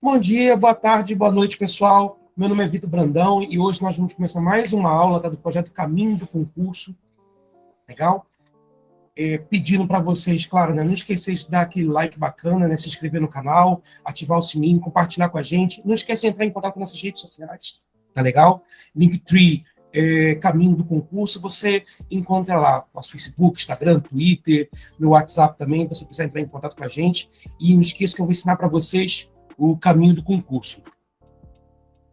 Bom dia, boa tarde, boa noite, pessoal. Meu nome é Vitor Brandão e hoje nós vamos começar mais uma aula do projeto Caminho do Concurso. Legal? Pedindo para vocês, claro, né, não esquecer de dar aquele like bacana, né, se inscrever no canal, ativar o sininho, compartilhar com a gente. Não esquece de entrar em contato com nossas redes sociais, tá legal? Linktree, Caminho do Concurso, você encontra lá nosso Facebook, Instagram, Twitter, meu WhatsApp também, se você quiser entrar em contato com a gente. E não esqueça que eu vou ensinar para vocês o caminho do concurso.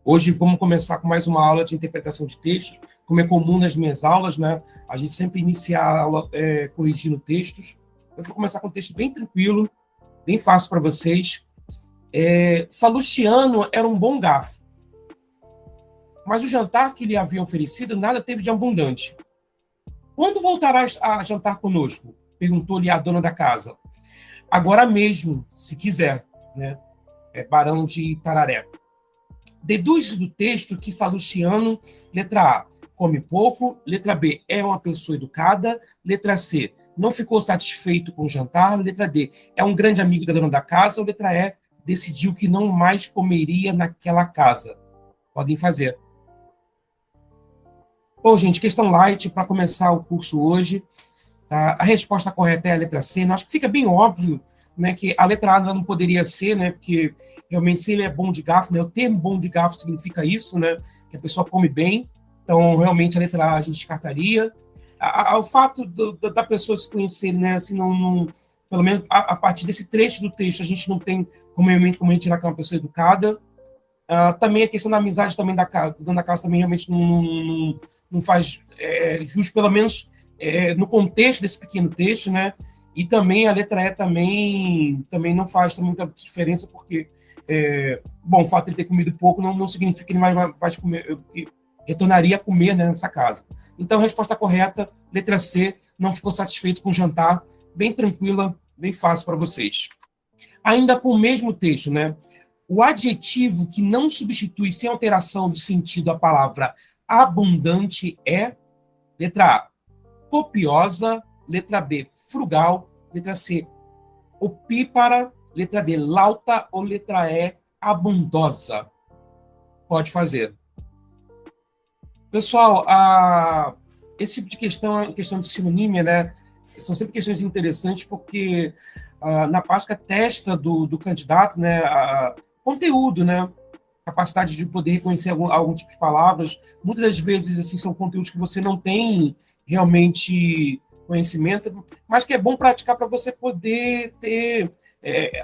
Hoje vamos começar com mais uma aula de interpretação de textos, como é comum nas minhas aulas, né? A gente sempre inicia a aula corrigindo textos. Eu vou começar com um texto bem tranquilo, bem fácil para vocês. Salustiano era um bom garfo, mas o jantar que lhe havia oferecido nada teve de abundante. Quando voltarás a jantar conosco? Perguntou-lhe a dona da casa. Agora mesmo, se quiser, né? Barão de Tararé. Deduz do texto que Salustiano, letra A, come pouco, letra B, é uma pessoa educada, letra C, não ficou satisfeito com o jantar, letra D, é um grande amigo da dona da casa, ou letra E, decidiu que não mais comeria naquela casa. Podem fazer. Bom, gente, questão light para começar o curso hoje. Tá? A resposta correta é a letra C. Eu acho que fica bem óbvio, né, que a letra A não poderia ser, né, porque realmente se ele é bom de garfo, né, o termo bom de garfo significa isso, né, que a pessoa come bem, então realmente a letra A a gente descartaria. O fato da pessoa se conhecer, né, assim, pelo menos a partir desse trecho do texto, a gente não tem como a gente tirar que é uma pessoa educada. Também a questão da amizade também da dona da casa também realmente não faz jus, pelo menos no contexto desse pequeno texto, né? E também a letra E também não faz muita diferença, porque, bom, o fato de ele ter comido pouco não significa que ele vai comer, retornaria a comer, né, nessa casa. Então, a resposta correta, letra C, não ficou satisfeito com o jantar, bem tranquila, bem fácil para vocês. Ainda com o mesmo texto, né? O adjetivo que não substitui sem alteração de sentido a palavra abundante é, letra A, copiosa, letra B, frugal, letra C, opípara, letra D, lauta ou letra E, abundosa. Pode fazer. Pessoal, esse tipo de questão de sinonímia, né, são sempre questões interessantes porque na prática testa do candidato, né, conteúdo, né, capacidade de poder reconhecer algum tipo de palavras. Muitas das vezes assim, são conteúdos que você não tem realmente conhecimento, mas que é bom praticar para você poder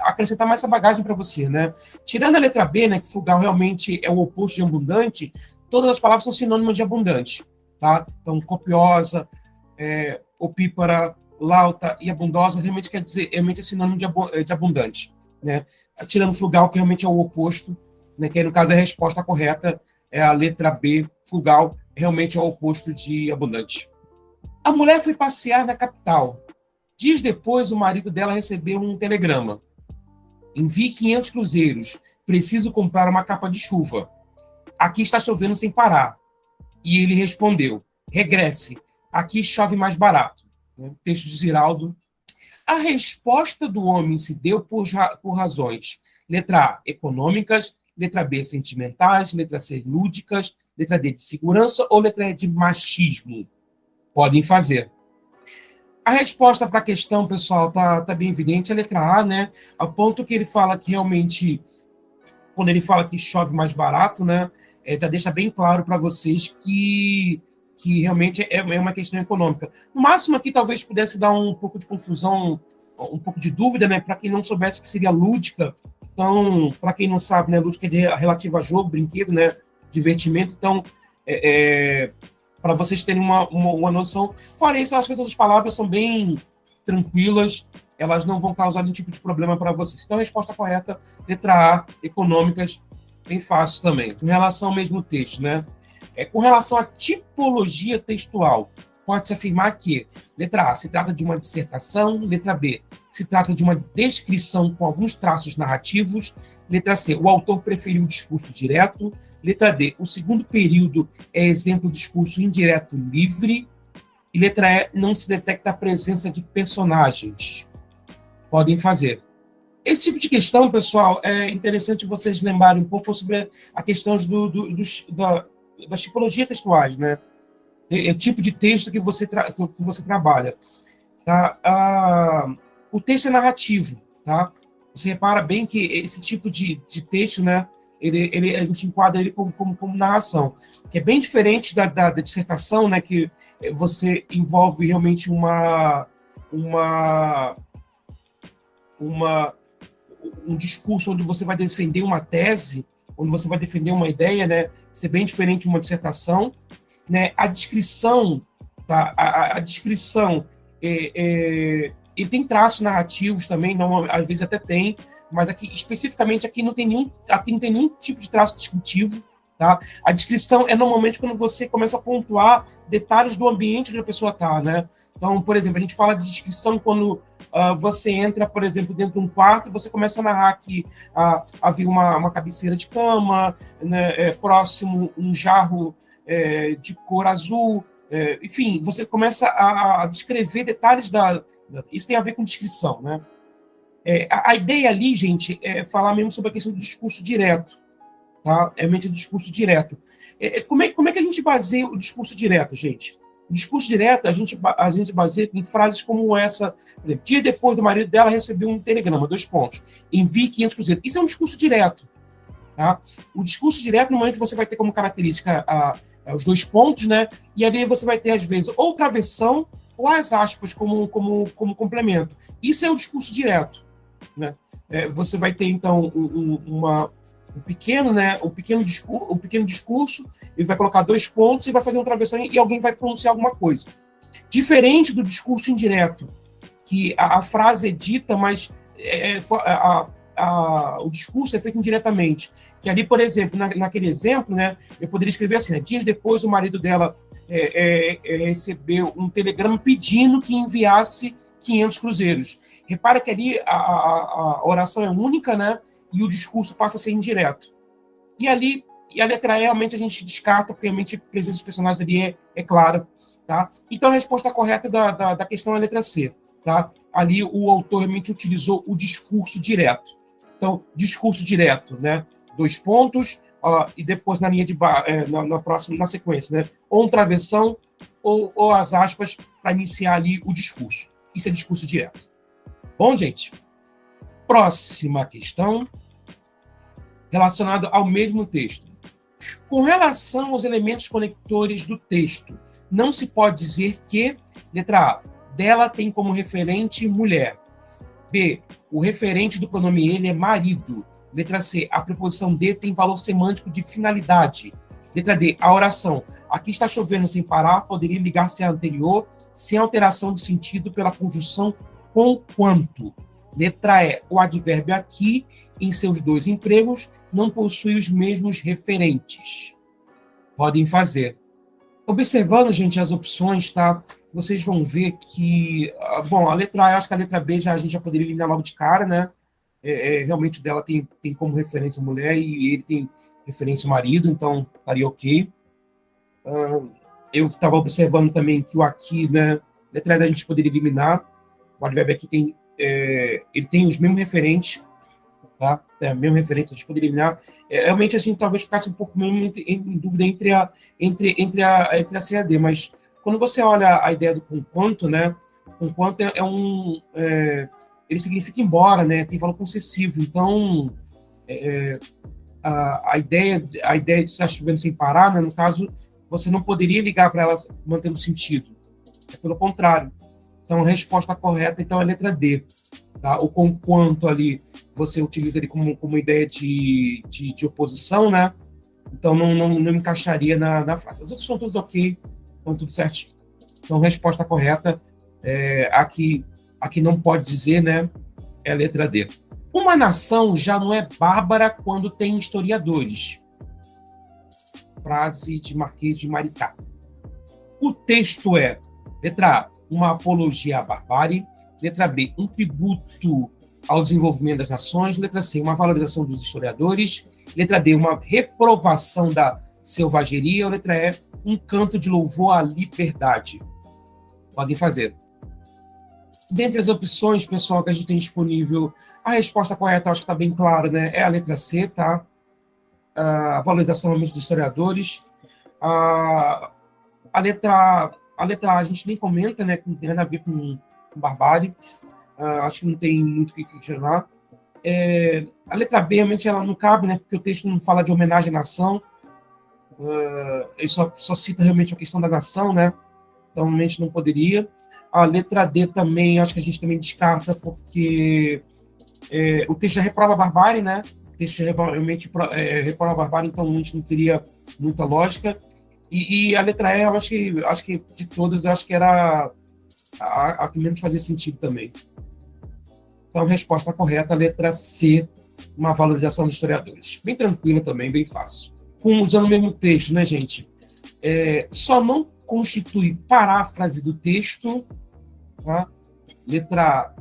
acrescentar mais essa bagagem para você, né? Tirando a letra B, né, que frugal realmente é o oposto de abundante, todas as palavras são sinônimas de abundante, tá? Então, copiosa, opípara, lauta e abundosa realmente quer dizer, realmente é sinônimo de abundante, né? Tirando frugal, que realmente é o oposto, né, que aí, no caso a resposta correta é a letra B, frugal, realmente é o oposto de abundante. A mulher foi passear na capital. Dias depois, o marido dela recebeu um telegrama. Envie 500 cruzeiros. Preciso comprar uma capa de chuva. Aqui está chovendo sem parar. E ele respondeu, regresse. Aqui chove mais barato. Texto de Ziraldo. A resposta do homem se deu por razões. Letra A, econômicas. Letra B, sentimentais. Letra C, lúdicas. Letra D, de segurança. Ou letra E, de machismo. Podem fazer. A resposta para a questão, pessoal, tá bem evidente, é a letra A, né? Ao ponto que ele fala que realmente, quando ele fala que chove mais barato, né? Já deixa bem claro para vocês que realmente é uma questão econômica. No máximo aqui talvez pudesse dar um pouco de confusão, um pouco de dúvida, né? Para quem não soubesse que seria lúdica. Então, para quem não sabe, né? Lúdica é relativa a jogo, brinquedo, né? Divertimento. Então, para vocês terem uma noção. Fora isso, eu acho que as outras palavras são bem tranquilas, elas não vão causar nenhum tipo de problema para vocês. Então, a resposta correta, letra A, econômicas, bem fácil também. Com relação ao mesmo texto, né? Com relação à tipologia textual, pode-se afirmar que, letra A, se trata de uma dissertação, letra B, se trata de uma descrição com alguns traços narrativos, letra C, o autor preferiu o discurso direto, letra D, o segundo período é exemplo de discurso indireto livre, e letra E, não se detecta a presença de personagens. Podem fazer. Esse tipo de questão, pessoal, é interessante vocês lembrarem um pouco sobre a questão das tipologias textuais, né? O tipo de texto que que você trabalha. Tá? O texto é narrativo, tá? Você repara bem que esse tipo de texto, né? A gente enquadra ele como narração, que é bem diferente da dissertação, né? Que você envolve realmente uma, uma um discurso onde você vai defender uma tese, onde você vai defender uma ideia, né? Isso é bem diferente de uma dissertação, né? A descrição, tá? A descrição, ele tem traços narrativos também, não, às vezes até tem, mas aqui especificamente aqui não tem nenhum tipo de traço descritivo, tá? A descrição é normalmente quando você começa a pontuar detalhes do ambiente onde a pessoa está, né? Então, por exemplo, a gente fala de descrição quando você entra, por exemplo, dentro de um quarto e você começa a narrar que havia uma cabeceira de cama, né, próximo um jarro de cor azul, enfim, você começa a descrever detalhes Isso tem a ver com descrição, né? A ideia ali, gente, é falar mesmo sobre a questão do discurso direto, tá? É realmente o discurso direto. Como é que a gente baseia o discurso direto, gente? O discurso direto, a gente baseia em frases como essa, por exemplo, dia depois do marido dela recebeu um telegrama, 2 pontos, envie 500 cruzeiros. Isso é um discurso direto, tá? O discurso direto, no momento, você vai ter como característica os 2 pontos, né? E ali você vai ter, às vezes, ou travessão ou as aspas como complemento. Isso é o discurso direto, né? Você vai ter, então, um pequeno discurso, ele vai colocar 2 pontos e vai fazer uma travessão e alguém vai pronunciar alguma coisa. Diferente do discurso indireto, que a frase é dita, mas o discurso é feito indiretamente. Que ali, por exemplo, naquele exemplo, né, eu poderia escrever assim, né, dias depois o marido dela recebeu um telegrama pedindo que enviasse 500 cruzeiros. Repara que ali a oração é única, né? E o discurso passa a ser indireto. E a letra E, realmente, a gente descarta, porque realmente a presença dos personagens ali é clara. Tá? Então, a resposta correta da questão é a letra C. Tá? Ali, o autor realmente utilizou o discurso direto. Então, discurso direto, né? 2 pontos, e depois na linha na sequência, né? Ou um travessão, ou as aspas para iniciar ali o discurso. Isso é discurso direto. Bom, gente? Próxima questão, relacionada ao mesmo texto. Com relação aos elementos conectores do texto, não se pode dizer que, letra A, dela tem como referente mulher. B, o referente do pronome ele é marido. Letra C, a preposição de tem valor semântico de finalidade. Letra D, a oração aqui está chovendo sem parar poderia ligar-se à anterior sem alteração de sentido pela conjunção conquanto. Letra E, o advérbio aqui, em seus 2 empregos, não possui os mesmos referentes. Podem fazer. Observando, gente, as opções, tá? Vocês vão ver que, bom, a letra A, acho que a letra B a gente já poderia eliminar logo de cara, né? Realmente dela tem como referência a mulher e ele tem referência ao marido, então estaria ok. Eu estava observando também que o aqui, né? Letra E a gente poderia eliminar. O advérbio aqui ele tem os mesmos referentes, tá? O mesmo referente, a gente poderia eliminar. Realmente a gente talvez ficasse um pouco mesmo em dúvida entre a C e a D, mas quando você olha a ideia do conquanto, né? Conquanto ele significa embora, né? Tem valor possessivo, então a ideia de estar chovendo sem parar, né? No caso, você não poderia ligar para ela mantendo sentido. Pelo contrário. Então, a resposta correta então, é a letra D. Tá? O conquanto ali, você utiliza ele como ideia de oposição, né? Então, não encaixaria na frase. As outras são todas ok, estão tudo certinho. Então, a resposta correta, aqui não pode dizer, né? É a letra D. Uma nação já não é bárbara quando tem historiadores. Frase de Marquês de Maricá. O texto é, letra A, uma apologia à barbárie. Letra B, um tributo ao desenvolvimento das nações. Letra C, uma valorização dos historiadores. Letra D, uma reprovação da selvageria. Ou letra E, um canto de louvor à liberdade. Podem fazer. Dentre as opções, pessoal, que a gente tem disponível, a resposta correta, acho que está bem claro, né? É a letra C, tá? A valorização realmente dos historiadores. A, a letra A a gente nem comenta, né? Que não tem nada a ver com barbárie. Acho que não tem muito o que questionar. A letra B, realmente, ela não cabe, né? Porque o texto não fala de homenagem à nação. Ele só cita realmente a questão da nação, né? Então, realmente não poderia. A letra D também, acho que a gente também descarta, porque o texto já reprova a barbárie, né? O texto já realmente reprova a barbárie, então a gente não teria muita lógica. E a letra E, eu acho que de todas, eu acho que era a que menos fazia sentido também. Então, a resposta correta, a letra C, uma valorização dos historiadores. Bem tranquila também, bem fácil. Usando o mesmo texto, né, gente? Só não constitui paráfrase do texto, tá? Letra A,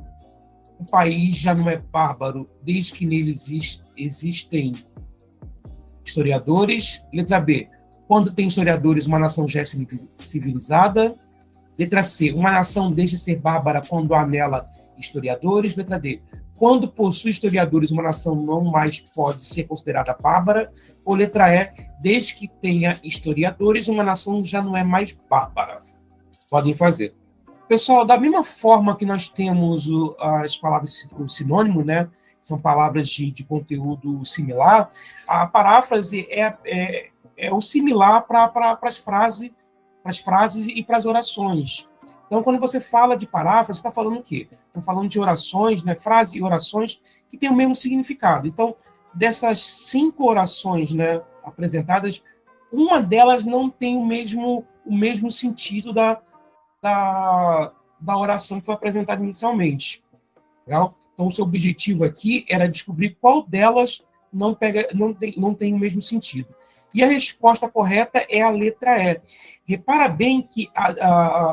o país já não é bárbaro desde que nele existem historiadores. Letra B, quando tem historiadores, uma nação já é civilizada. Letra C, uma nação deixa de ser bárbara quando há nela historiadores. Letra D, quando possui historiadores, uma nação não mais pode ser considerada bárbara. Ou letra E, desde que tenha historiadores, uma nação já não é mais bárbara. Podem fazer. Pessoal, da mesma forma que nós temos as palavras com sinônimo, né? São palavras de conteúdo similar, a paráfrase é o similar para as frases e para as orações. Então, quando você fala de paráfrase, você está falando o quê? Estão falando de orações, né? Frases e orações que têm o mesmo significado. Então, dessas 5 orações, né, apresentadas, uma delas não tem o mesmo sentido da oração que foi apresentada inicialmente. Legal? Então, o seu objetivo aqui era descobrir qual delas não tem o mesmo sentido. E a resposta correta é a letra E. Repara bem que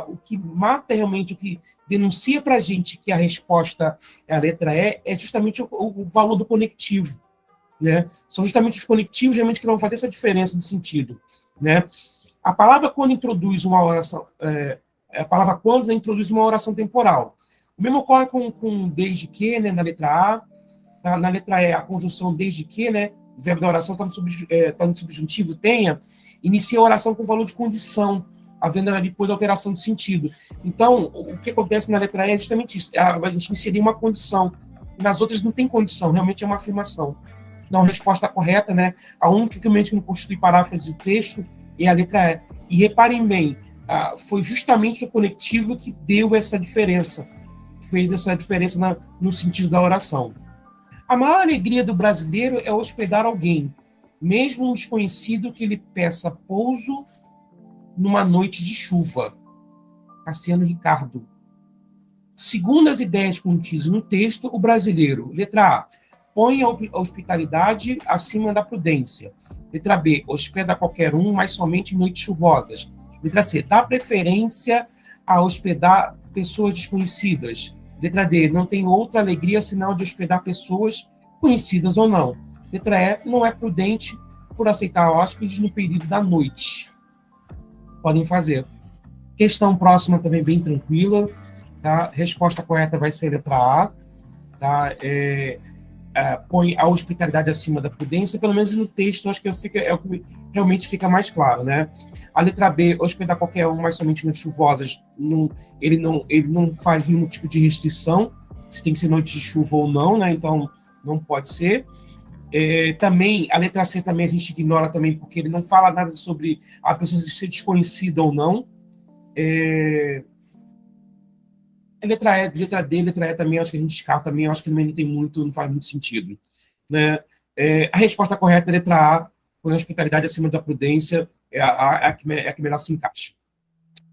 o que mata realmente, o que denuncia para a gente que a resposta é a letra E, é justamente o valor do conectivo. Né? São justamente os conectivos realmente que vão fazer essa diferença de sentido. Né? A palavra quando introduz uma oração, a palavra quando introduz uma oração temporal. O mesmo ocorre com desde que, né, na letra A. Na letra E, a conjunção desde que, né, o verbo da oração está no subjuntivo, tenha, inicia a oração com valor de condição, havendo depois alteração de sentido. Então, o que acontece na letra E é justamente isso. A gente inserir uma condição. Nas outras não tem condição, realmente é uma afirmação. Então, a resposta correta, né, a única que realmente não constitui paráfrase do texto é a letra E. E reparem bem, foi justamente o conectivo que deu essa diferença, fez essa diferença no sentido da oração. A maior alegria do brasileiro é hospedar alguém, mesmo um desconhecido que lhe peça pouso numa noite de chuva. Cassiano Ricardo. Segundo as ideias contidas no texto, o brasileiro, letra A, põe a hospitalidade acima da prudência. Letra B, hospeda qualquer um, mas somente em noites chuvosas. Letra C, dá preferência a hospedar pessoas desconhecidas. Letra D, não tem outra alegria senão de hospedar pessoas conhecidas ou não. Letra E, não é prudente por aceitar hóspedes no período da noite. Podem fazer. Questão próxima também bem tranquila. Tá? Resposta correta vai ser a letra A. Tá? Põe a hospitalidade acima da prudência, pelo menos no texto, acho que é o que realmente fica mais claro, né? A letra B, hospedar qualquer um, mas somente nas chuvosas, ele não faz nenhum tipo de restrição, se tem que ser noite de chuva ou não, né? Então, não pode ser. Também, a letra C também a gente ignora também, porque ele não fala nada sobre a pessoa ser desconhecida ou não. Letra E, letra D, letra E também, acho que a gente descarta também, acho que também não faz muito sentido. Né? A resposta correta é a letra A, com a hospitalidade acima da prudência, é a que melhor se encaixa.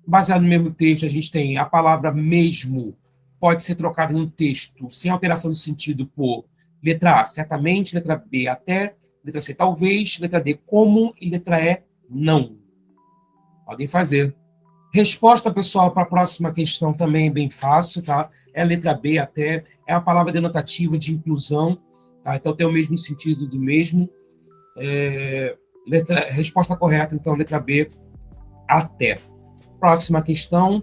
Baseado no mesmo texto, a gente tem a palavra mesmo pode ser trocada no texto sem alteração de sentido por letra A, certamente, letra B, até, letra C, talvez, letra D, como e letra E, não. Podem fazer. Resposta, pessoal, para a próxima questão também é bem fácil, tá? É a letra B até, é a palavra denotativa de inclusão, tá? Então tem o mesmo sentido do mesmo. Resposta correta, então, letra B, até. Próxima questão,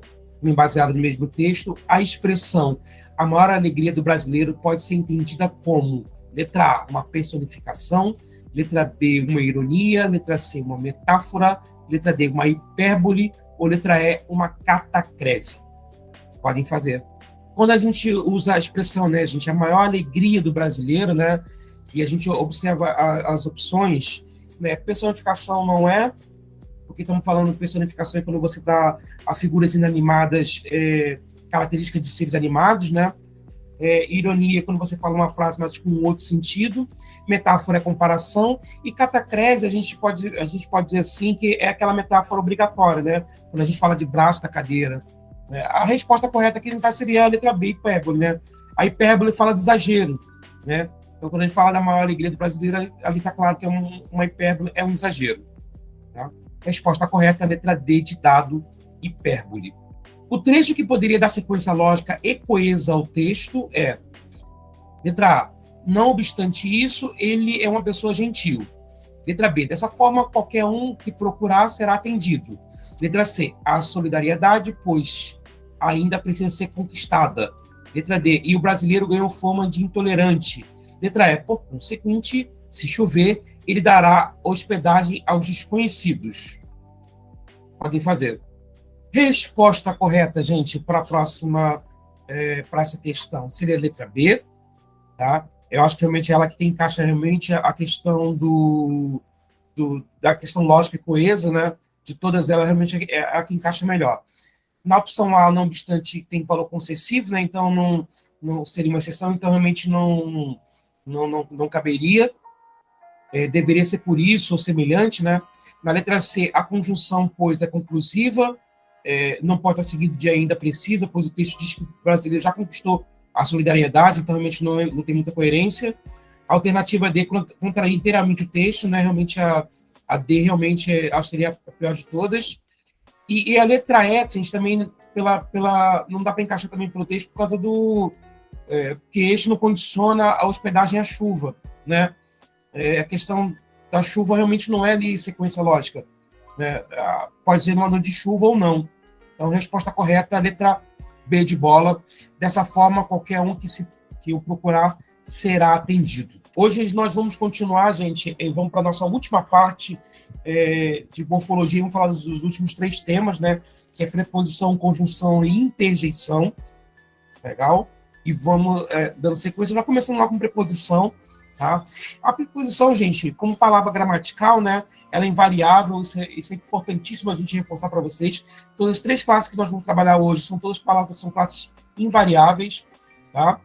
baseado no mesmo texto, a expressão a maior alegria do brasileiro pode ser entendida como: letra A, uma personificação; letra B, uma ironia; letra C, uma metáfora; letra D, uma hipérbole; ou letra E, uma catacrese. Podem fazer. Quando a gente usa a expressão, né, gente, a maior alegria do brasileiro, né, e a gente observa as opções, né, personificação não é, porque estamos falando de personificação quando você dá a figuras inanimadas características de seres animados, né? Ironia quando você fala uma frase, mas com um outro sentido. Metáfora é comparação. E catacrese, a gente pode dizer assim, que é aquela metáfora obrigatória, né? Quando a gente fala de braço da cadeira. A resposta correta aqui, no caso, seria a letra B, hipérbole, né? A hipérbole fala de exagero, né? Então, quando a gente fala da maior alegria do brasileiro, ali está claro que uma hipérbole é um exagero. Tá? Resposta correta, a letra D de dado, hipérbole. O trecho que poderia dar sequência lógica e coesa ao texto é: letra A, não obstante isso, ele é uma pessoa gentil. Letra B, dessa forma, qualquer um que procurar será atendido. Letra C, a solidariedade, pois ainda precisa ser conquistada. Letra D, e o brasileiro ganhou fama de intolerante. Letra E, por consequente, se chover, ele dará hospedagem aos desconhecidos. Podem fazer. Resposta correta, gente, para a próxima, para essa questão, seria a letra B, tá? Eu acho que realmente é ela que encaixa realmente a questão da questão lógica e coesa, né? De todas elas, realmente é a que encaixa melhor. Na opção A, não obstante, tem valor concessivo, né? Então não seria uma exceção, então realmente não caberia. Deveria ser por isso ou semelhante, né? Na letra C, a conjunção, pois, é conclusiva, não pode estar seguido de ainda precisa, pois o texto diz que o brasileiro já conquistou a solidariedade, então realmente não tem muita coerência. A alternativa D contraria inteiramente o texto, né? Realmente a D realmente acho que seria a pior de todas. E a letra E, gente, também não dá para encaixar também pelo texto por causa que este não condiciona a hospedagem à chuva, né? A questão da chuva realmente não é ali sequência lógica, né? Pode ser numa noite de chuva ou não. Então, a resposta correta é a letra B de bola. Dessa forma, qualquer um que o procurar será atendido. Hoje nós vamos continuar, gente, vamos para a nossa última parte de morfologia, vamos falar dos últimos 3 temas, né? Que é preposição, conjunção e interjeição. Legal? E vamos dando sequência, já começando lá com preposição. Tá? A preposição, gente, como palavra gramatical, né, ela é invariável, isso é importantíssimo a gente reforçar para vocês. Todas as 3 classes que nós vamos trabalhar hoje são classes invariáveis, tá?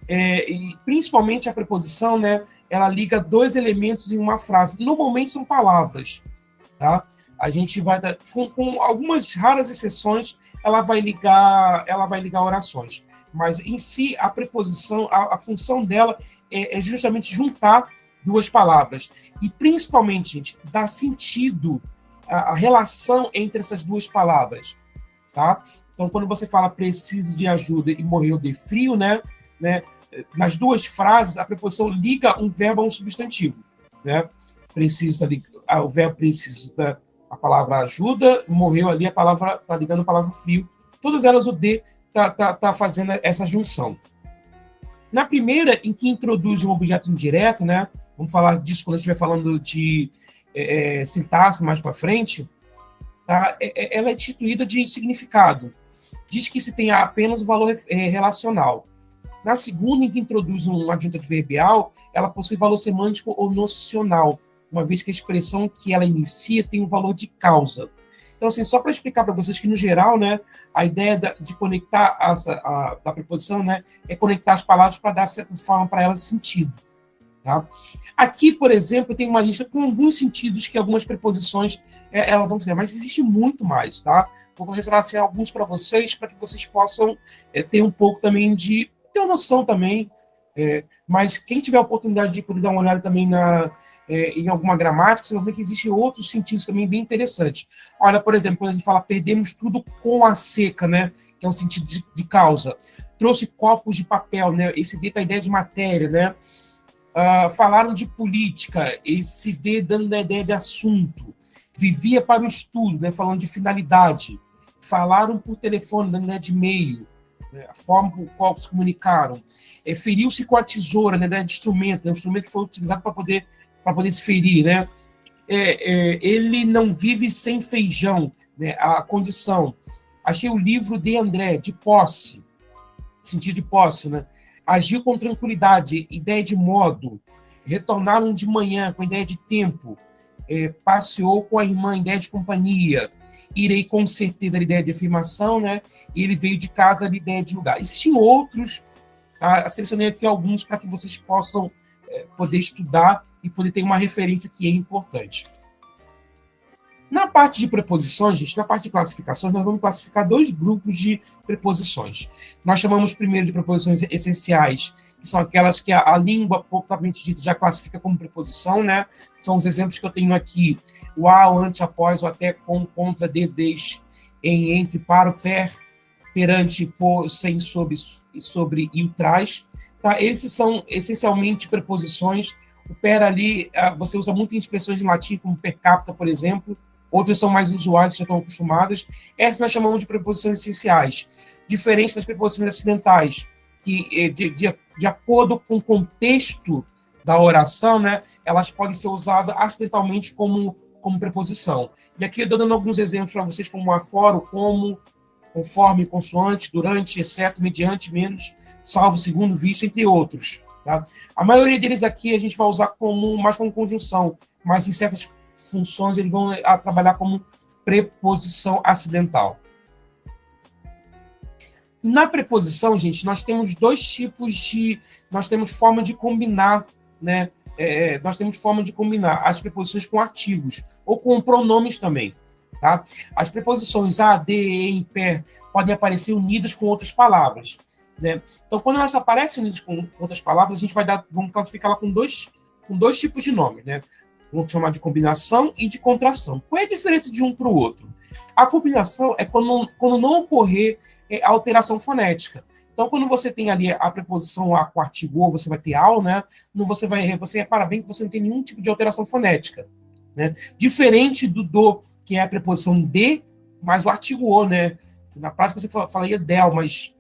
E principalmente a preposição, né, ela liga 2 elementos em uma frase. Normalmente são palavras, tá? A gente vai dar, com algumas raras exceções, ela vai ligar orações. Mas em si, a preposição, a função dela é justamente juntar 2 palavras. E principalmente, gente, dar sentido à relação entre essas 2 palavras. Tá? Então, quando você fala preciso de ajuda e morreu de frio, né, nas 2 frases, a preposição liga um verbo a um substantivo. Né? O verbo precisa, a palavra ajuda, morreu ali, a palavra está ligando a palavra frio. Todas elas, o de está fazendo essa junção. Na primeira, em que introduz um objeto indireto, né? Vamos falar disso quando a gente estiver falando de sintaxe mais para frente, tá? Ela é instituída de significado. Diz que se tem apenas o valor relacional. Na segunda, em que introduz um adjunto adverbial, ela possui valor semântico ou nocional, uma vez que a expressão que ela inicia tem um valor de causa. Então, assim, só para explicar para vocês que, no geral, né, a ideia de conectar da preposição, né, é conectar as palavras para dar, de certa forma, para elas sentido. Tá? Aqui, por exemplo, tem uma lista com alguns sentidos que algumas preposições elas vão ter, mas existe muito mais. Tá? Vou relacionar alguns para vocês, para que vocês possam ter um pouco também de... ter uma noção também. Mas quem tiver a oportunidade de poder dar uma olhada também em alguma gramática, você vai ver que existem outros sentidos também bem interessantes. Olha, por exemplo, quando a gente fala perdemos tudo com a seca, né? Que é um sentido de causa. Trouxe copos de papel, né? Esse D tá a ideia de matéria, né? Falaram de política, esse D dando a ideia de assunto. Vivia para o estudo, né? Falando de finalidade. falaram por telefone, né, de e-mail, né, a forma por qual se comunicaram, feriu-se com a tesoura, né, de instrumento, né, um instrumento que foi utilizado para poder se ferir, né? Ele não vive sem feijão, né, a condição. Achei o livro de André, de posse, sentido de posse, né? Agiu com tranquilidade, ideia de modo. Retornaram de manhã com ideia de tempo. Passeou com a irmã, ideia de companhia. Irei com certeza, a ideia de afirmação, né? E ele veio de casa, a ideia de lugar. Existem outros, tá? Selecionei aqui alguns para que vocês possam poder estudar e poder ter uma referência que é importante. Na parte de preposições, gente, na parte de classificações, nós vamos classificar 2 grupos de preposições. Nós chamamos primeiro de preposições essenciais, que são aquelas que a língua, propriamente dita, já classifica como preposição, né? São os exemplos que eu tenho aqui. O a, o antes, após, o até, com, contra, de, desde, em, entre, para, o per, perante, por, sem, sobre e o traz. Tá? Esses são essencialmente preposições. O per ali, você usa muito em expressões em latim, como per capita, por exemplo. Outras são mais usuais, já estão acostumadas. Essas nós chamamos de preposições essenciais. Diferente das preposições acidentais, que de acordo com o contexto da oração, né, elas podem ser usadas acidentalmente como preposição. E aqui eu estou dando alguns exemplos para vocês, como afora, como, conforme, consoante, durante, exceto, mediante, menos, salvo, segundo, visto, entre outros. Tá? A maioria deles aqui a gente vai usar mais como conjunção, mas em certas funções eles vão trabalhar como preposição acidental. Na preposição, gente, nós temos 2 tipos de... Nós temos forma de combinar, né? Nós temos forma de combinar as preposições com artigos, ou com pronomes também. Tá? As preposições a, de, em, per podem aparecer unidas com outras palavras. Né? Então, quando elas aparecem unidas com outras palavras, a gente vamos classificá-la com dois tipos de nome, né? Vamos chamar de combinação e de contração. Qual é a diferença de um para o outro? A combinação é quando não ocorrer alteração fonética. Então, quando você tem ali a preposição a com o artigo o, você vai ter ao, né? Você repara bem que você não tem nenhum tipo de alteração fonética. Né? Diferente do, que é a preposição de, mais o artigo o, né? Na prática você falaria del, mas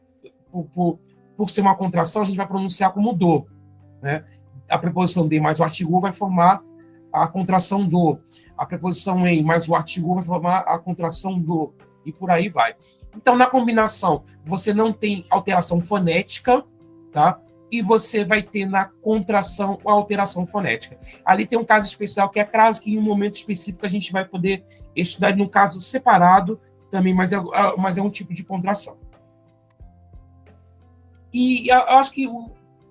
por ser uma contração, a gente vai pronunciar como do. Né? A preposição de mais o artigo o vai formar a contração do. A preposição em mais o artigo o vai formar a contração do. E por aí vai. Então, na combinação, você não tem alteração fonética, tá? E você vai ter na contração a alteração fonética. Ali tem um caso especial, que é crase, que em um momento específico a gente vai poder estudar num caso separado também, mas é um tipo de contração. E eu acho que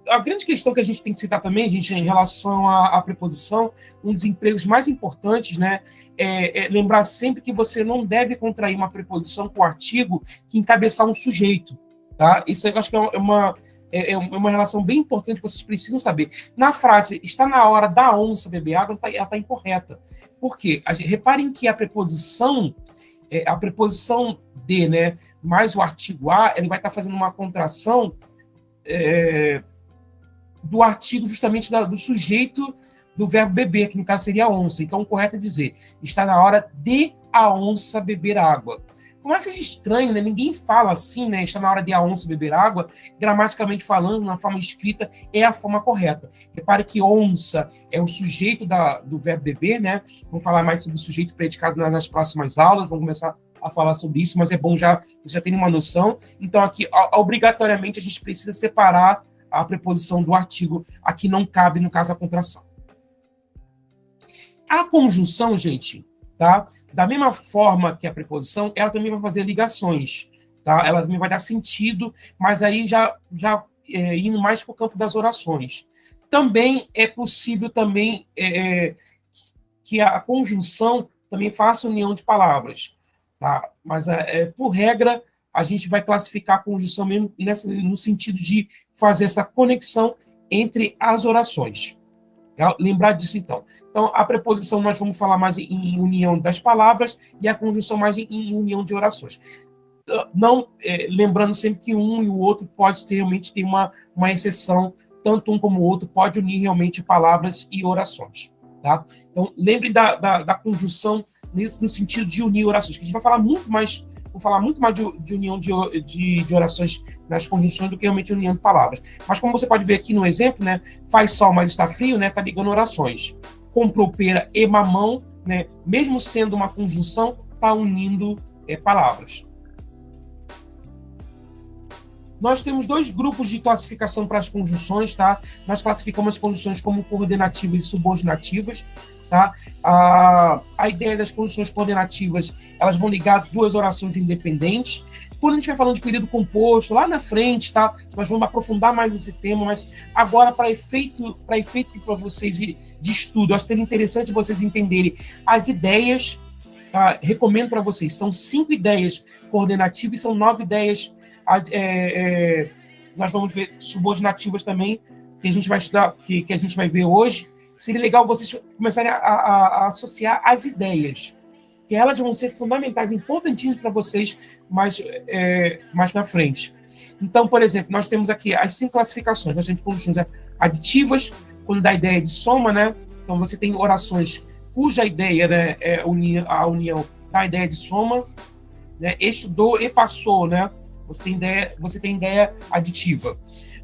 a grande questão que a gente tem que citar também, gente, em relação à preposição, um dos empregos mais importantes, né, é lembrar sempre que você não deve contrair uma preposição com artigo que encabeçar um sujeito. Tá? Isso eu acho que é uma relação bem importante que vocês precisam saber. Na frase, está na hora da onça beber água, ela está incorreta. Por quê? Reparem que a preposição de, né, mais o artigo a, ele vai estar fazendo uma contração do artigo justamente do sujeito do verbo beber, que no caso seria a onça. Então, o correto é dizer, está na hora de a onça beber água. Por mais que seja estranho, né? Ninguém fala assim, né? Está na hora de a onça beber água. Gramaticalmente falando, na forma escrita, é a forma correta. Repare que onça é o sujeito do verbo beber, né? Vamos falar mais sobre o sujeito predicado nas próximas aulas, vamos começar a falar sobre isso, mas é bom já ter uma noção. Então, aqui, obrigatoriamente, a gente precisa separar a preposição do artigo. Aqui não cabe, no caso, a contração. A conjunção, gente, tá? Da mesma forma que a preposição, ela também vai fazer ligações, tá? Ela também vai dar sentido, mas aí já indo mais para o campo das orações. Também é possível também que a conjunção também faça união de palavras, tá? Mas, por regra, a gente vai classificar a conjunção mesmo no sentido de fazer essa conexão entre as orações. Lembrar disso, então. Então, a preposição nós vamos falar mais em união das palavras e a conjunção mais em união de orações. Não, lembrando sempre que um e o outro pode realmente ter uma exceção, tanto um como o outro pode unir realmente palavras e orações. Tá? Então, lembre da conjunção no sentido de unir orações, que a gente vai falar muito mais vou falar muito mais de união de orações nas conjunções do que realmente união de palavras. Mas como você pode ver aqui no exemplo, né, faz sol, mas está frio, né, está ligando orações. Comprou pera e mamão, né, mesmo sendo uma conjunção, está unindo palavras. Nós temos 2 grupos de classificação para as conjunções, tá? Nós classificamos as conjunções como coordenativas e subordinativas, tá? A ideia das conjunções coordenativas, elas vão ligar 2 orações independentes. Quando a gente vai falando de período composto, lá na frente, tá? Nós vamos aprofundar mais esse tema, mas agora, para efeito para vocês de estudo, acho que seria interessante vocês entenderem as ideias, tá? Recomendo para vocês, são 5 ideias coordenativas e são 9 ideias nós vamos ver subordinativas também, que a gente vai estudar, que a gente vai ver hoje. Seria legal vocês começarem a associar as ideias, que elas vão ser fundamentais, importantíssimas para vocês mais na frente. Então, por exemplo, nós temos aqui as 5 classificações. Nós temos conjunções aditivas, quando dá a ideia de soma, né? Então, você tem orações cuja ideia, né, é a união da ideia de soma, né? Estudou e passou, né? Você tem ideia aditiva.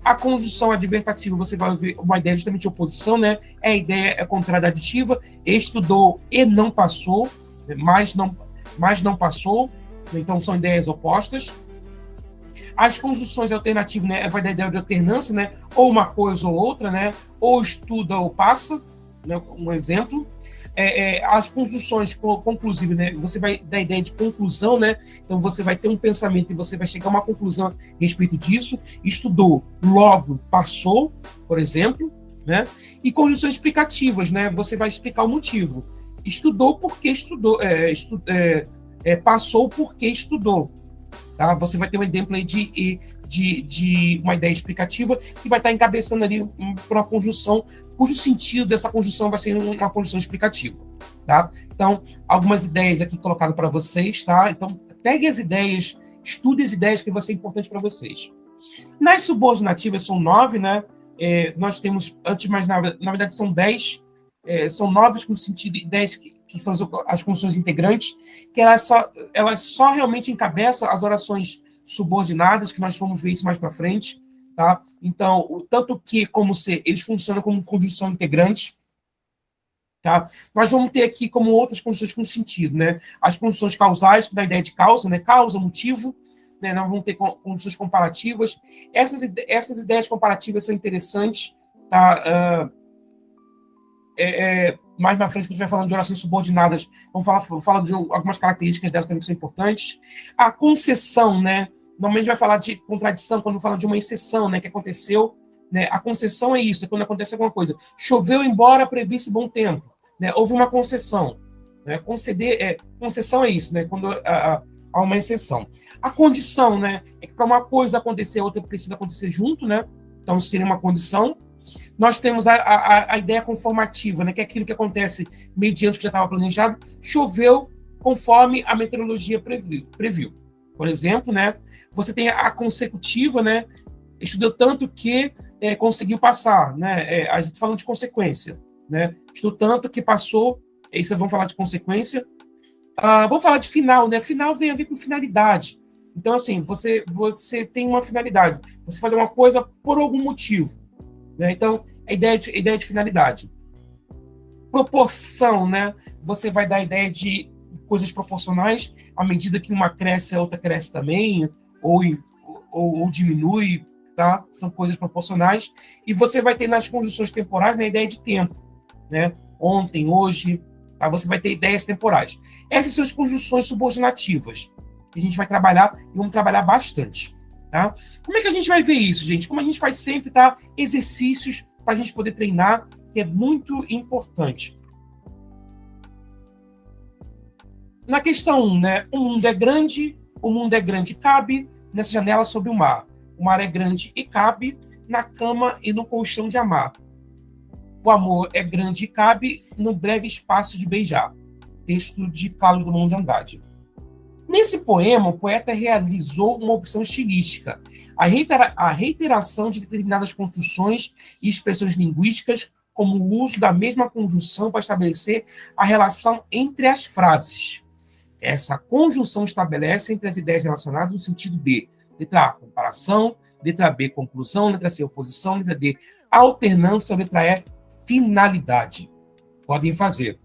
A conjunção adversativa, você vai ver uma ideia justamente de oposição, né? A ideia contrária da aditiva. Estudou e não passou, mas não passou. Então, são ideias opostas. As conjunções alternativas, né? Vai dar ideia de alternância, né? Ou uma coisa ou outra, né? Ou estuda ou passa, né? Um exemplo. As conjunções conclusivas, né? Você vai dar ideia de conclusão, né? Então você vai ter um pensamento e você vai chegar a uma conclusão a respeito disso. Estudou, logo passou, por exemplo, né? E conjunções explicativas, né? Você vai explicar o motivo. Estudou porque estudou, passou porque estudou. Tá? Você vai ter um exemplo aí de uma ideia explicativa que vai estar encabeçando ali para uma conjunção cujo sentido dessa conjunção vai ser uma conjunção explicativa, tá? Então, algumas ideias aqui colocadas para vocês, tá? Então, pegue as ideias, estude as ideias que vão ser importantes para vocês. Nas subordinativas são 9, né? Nós temos, antes de mais nada, na verdade são 10, são 9 com sentido de 10 que são as conjunções integrantes, que elas só realmente encabeçam as orações subordinadas, que nós vamos ver isso mais para frente. Tá? Então, o tanto que como ser, eles funcionam como conjunção integrante. Tá? Nós vamos ter aqui como outras conjunções com sentido, né? As conjunções causais, que dá a ideia de causa, né? Causa, motivo, né? Nós vamos ter conjunções comparativas. Essas ideias comparativas são interessantes, tá? Mais na frente, quando a gente vai falando de orações subordinadas, vamos falar de algumas características delas também que são importantes. A concessão, né? Normalmente vai falar de contradição quando fala de uma exceção, né, que aconteceu. Né? A concessão é isso, é quando acontece alguma coisa. Choveu embora previsto bom tempo. Né? Houve uma concessão. Né? Concessão é isso, né? Quando há uma exceção. A condição, né, é que para uma coisa acontecer, a outra precisa acontecer junto. Né? Então, seria uma condição. Nós temos a ideia conformativa, né, que é aquilo que acontece mediante o que já estava planejado. Choveu conforme a meteorologia previu. Por exemplo, né? Você tem a consecutiva, né? Estudou tanto que conseguiu passar, né? A gente falando de consequência, né? Estudou tanto que passou, isso vamos falar de consequência. Vamos falar de final, né? Final tem a ver com finalidade. Então, assim, você tem uma finalidade. Você faz uma coisa por algum motivo, né? Então, a ideia de finalidade. Proporção, né? Você vai dar a ideia de coisas proporcionais, à medida que uma cresce, a outra cresce também, ou diminui, tá? São coisas proporcionais. E você vai ter nas conjunções temporais, né, a ideia de tempo, né? Ontem, hoje, tá? Você vai ter ideias temporais. Essas são as conjunções subordinativas que a gente vai trabalhar e vamos trabalhar bastante, tá? Como é que a gente vai ver isso, gente? Como a gente faz sempre, tá? Exercícios para a gente poder treinar, que é muito importante. Na questão 1, né? O mundo é grande e cabe nessa janela sobre o mar. O mar é grande e cabe na cama e no colchão de amar. O amor é grande e cabe no breve espaço de beijar. Texto de Carlos Drummond de Andrade. Nesse poema, o poeta realizou uma opção estilística, a reiteração de determinadas construções e expressões linguísticas, como o uso da mesma conjunção para estabelecer a relação entre as frases. Essa conjunção estabelece entre as ideias relacionadas no sentido de letra A, comparação, letra B, conclusão, letra C, oposição, letra D, alternância, letra E, finalidade. Podem fazer.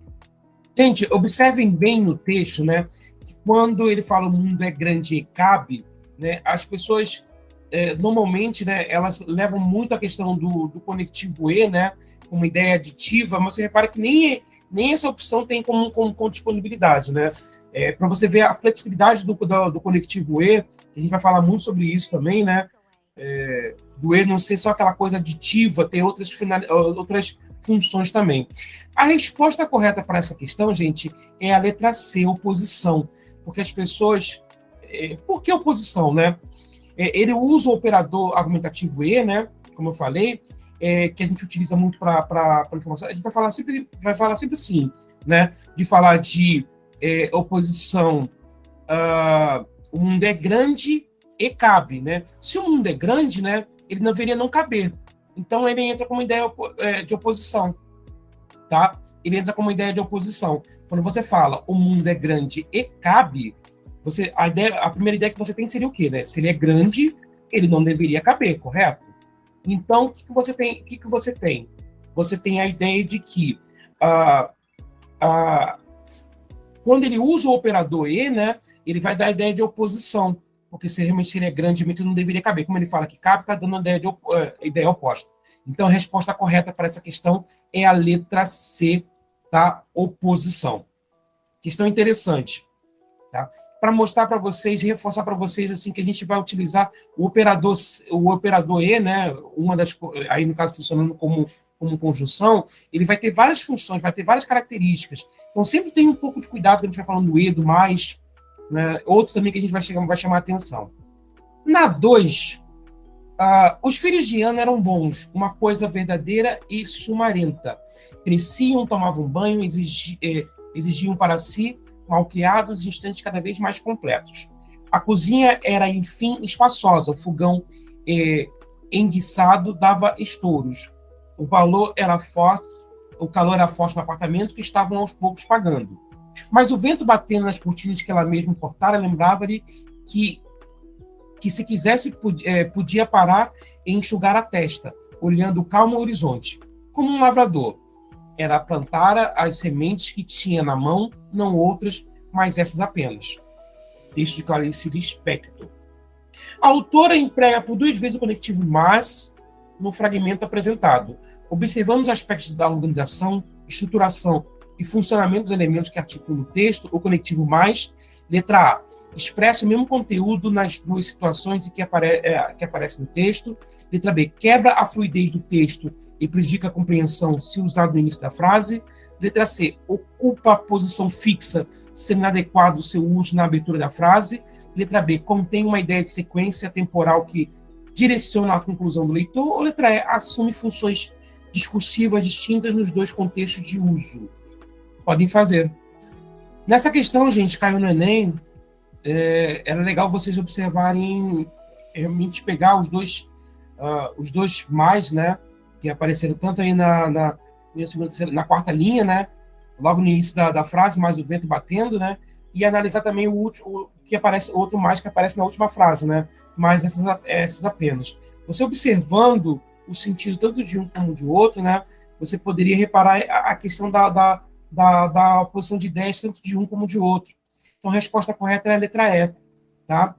Gente, observem bem no texto, né, que quando ele fala o mundo é grande e cabe, né, as pessoas, normalmente, né, elas levam muito a questão do conectivo E, né, como ideia aditiva, mas você repara que nem essa opção tem como disponibilidade, né? Para você ver a flexibilidade do conectivo E, a gente vai falar muito sobre isso também, né? Do E não ser só aquela coisa aditiva, ter outras funções também. A resposta correta para essa questão, gente, é a letra C, oposição. Porque as pessoas... por que oposição, né? Ele usa o operador argumentativo E, né? Como eu falei, que a gente utiliza muito para informação. A gente vai falar sempre assim, né? De falar de oposição, o mundo é grande e cabe, né? Se o mundo é grande, né? Ele não deveria não caber. Então, ele entra como ideia de oposição, tá? Ele entra como ideia de oposição. Quando você fala o mundo é grande e cabe, a primeira ideia que você tem seria o quê, né? Se ele é grande, ele não deveria caber, correto? Então, o que você tem? Você tem a ideia de que quando ele usa o operador E, né, ele vai dar a ideia de oposição, porque se realmente ele é grande, ele não deveria caber. Como ele fala que cabe, está dando a ideia oposta. Então, a resposta correta para essa questão é a letra C, tá? Oposição. Questão interessante, tá? Para mostrar para vocês, reforçar para vocês assim que a gente vai utilizar o operador E, né? Aí no caso funcionando como conjunção, ele vai ter várias funções, vai ter várias características. Então sempre tem um pouco de cuidado quando a gente vai falando do E, do mais, né? Outros também que a gente vai chamar a atenção. Na 2, os filhos de Ana eram bons, uma coisa verdadeira e sumarenta. Cresciam, tomavam banho, exigiam para si malcriados, instantes cada vez mais completos. A cozinha era, enfim, espaçosa. O fogão enguiçado dava estouros. O calor era forte no apartamento que estavam aos poucos pagando. Mas o vento batendo nas cortinas que ela mesma cortara lembrava-lhe que se quisesse podia parar e enxugar a testa, olhando calmo ao horizonte, como um lavrador. Ela plantara as sementes que tinha na mão, não outras, mas essas apenas. Texto de Clarice Lispector. A autora emprega por 2 vezes o conectivo mas no fragmento apresentado. Observando os aspectos da organização, estruturação e funcionamento dos elementos que articulam o texto, o conectivo mais, letra A, expressa o mesmo conteúdo nas 2 situações em que aparece no texto. Letra B, quebra a fluidez do texto e prejudica a compreensão se usado no início da frase. Letra C, ocupa a posição fixa, sendo inadequado o seu uso na abertura da frase. Letra B, contém uma ideia de sequência temporal que direciona a conclusão do leitor. Ou letra E, assume funções discursivas distintas nos 2 contextos de uso. Podem fazer. Nessa questão, gente, caiu no Enem, era legal vocês observarem, realmente pegar os dois mais, né, que apareceram tanto aí na quarta linha, né, logo no início da frase, mais o vento batendo, né, e analisar também o outro mais que aparece na última frase, né, mais essas apenas. Você observando o sentido tanto de um como de outro, né, você poderia reparar a questão da posição de ideias tanto de um como de outro. Então, a resposta correta é a letra E. Tá?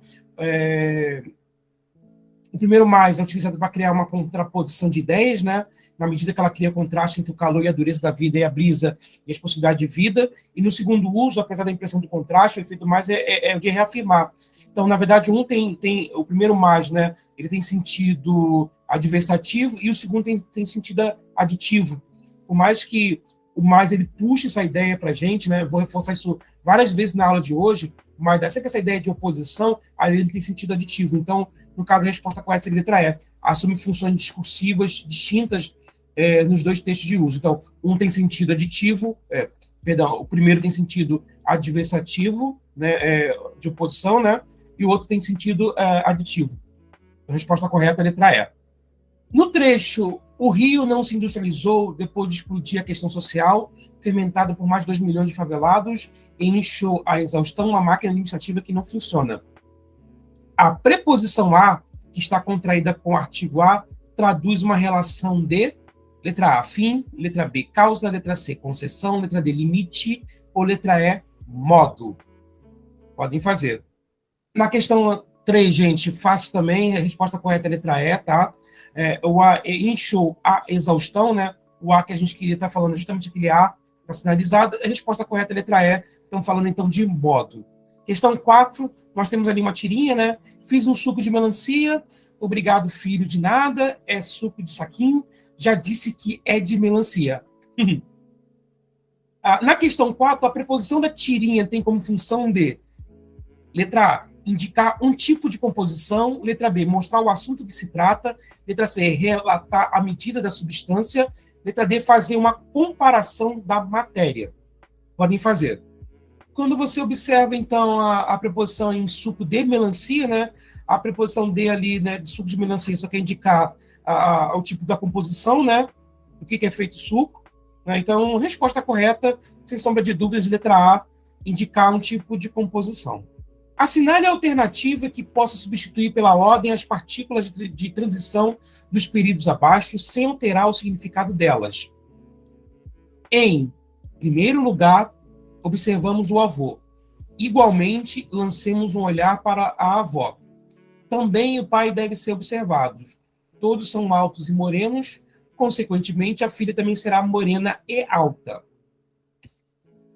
O primeiro mais é utilizado para criar uma contraposição de ideias, né? Na medida que ela cria contraste entre o calor e a dureza da vida e a brisa e as possibilidades de vida. E no segundo uso, apesar da impressão do contraste, o efeito mais é o de reafirmar. Então, na verdade, o primeiro mais, né? Ele tem sentido adversativo e o segundo tem sentido aditivo. Por mais que o mais ele puxa essa ideia para a gente, né? Eu vou reforçar isso várias vezes na aula de hoje, mas dá sempre essa ideia de oposição, aí ele tem sentido aditivo. Então, no caso, a resposta correta seria a letra E. Assume funções discursivas distintas nos 2 textos de uso. Então, um tem sentido aditivo, o primeiro tem sentido adversativo, né, de oposição, né? E o outro tem sentido aditivo. A resposta correta é a letra E. No trecho O Rio não se industrializou depois de explodir a questão social, fermentada por mais de 2 milhões de favelados, e inchou a exaustão uma máquina administrativa que não funciona. A preposição a, que está contraída com o artigo a, traduz uma relação de letra A, fim, letra B, causa, letra C, concessão, letra D, limite, ou letra E, modo. Podem fazer. Na questão 3, gente, fácil também, a resposta correta é a letra E, tá? O A inchou a exaustão, né? O A que a gente queria estar falando justamente aquele A está sinalizado. A resposta correta é a letra E. Estamos falando então de modo. Questão 4, nós temos ali uma tirinha, né? Fiz um suco de melancia, obrigado filho de nada, é suco de saquinho, já disse que é de melancia. Na questão 4, a preposição da tirinha tem como função de letra A, indicar um tipo de composição. Letra B, mostrar o assunto que se trata. Letra C, relatar a medida da substância. Letra D, fazer uma comparação da matéria. Podem fazer. Quando você observa, então, a preposição em suco de melancia, né? A preposição de ali, né, de suco de melancia, só quer indicar o tipo da composição, né? O que é feito o suco. Né? Então, resposta correta, sem sombra de dúvidas, letra A, indicar um tipo de composição. Assinale a alternativa que possa substituir pela ordem as partículas de transição dos períodos abaixo, sem alterar o significado delas. Em primeiro lugar, observamos o avô. Igualmente, lancemos um olhar para a avó. Também o pai deve ser observado. Todos são altos e morenos, consequentemente, a filha também será morena e alta.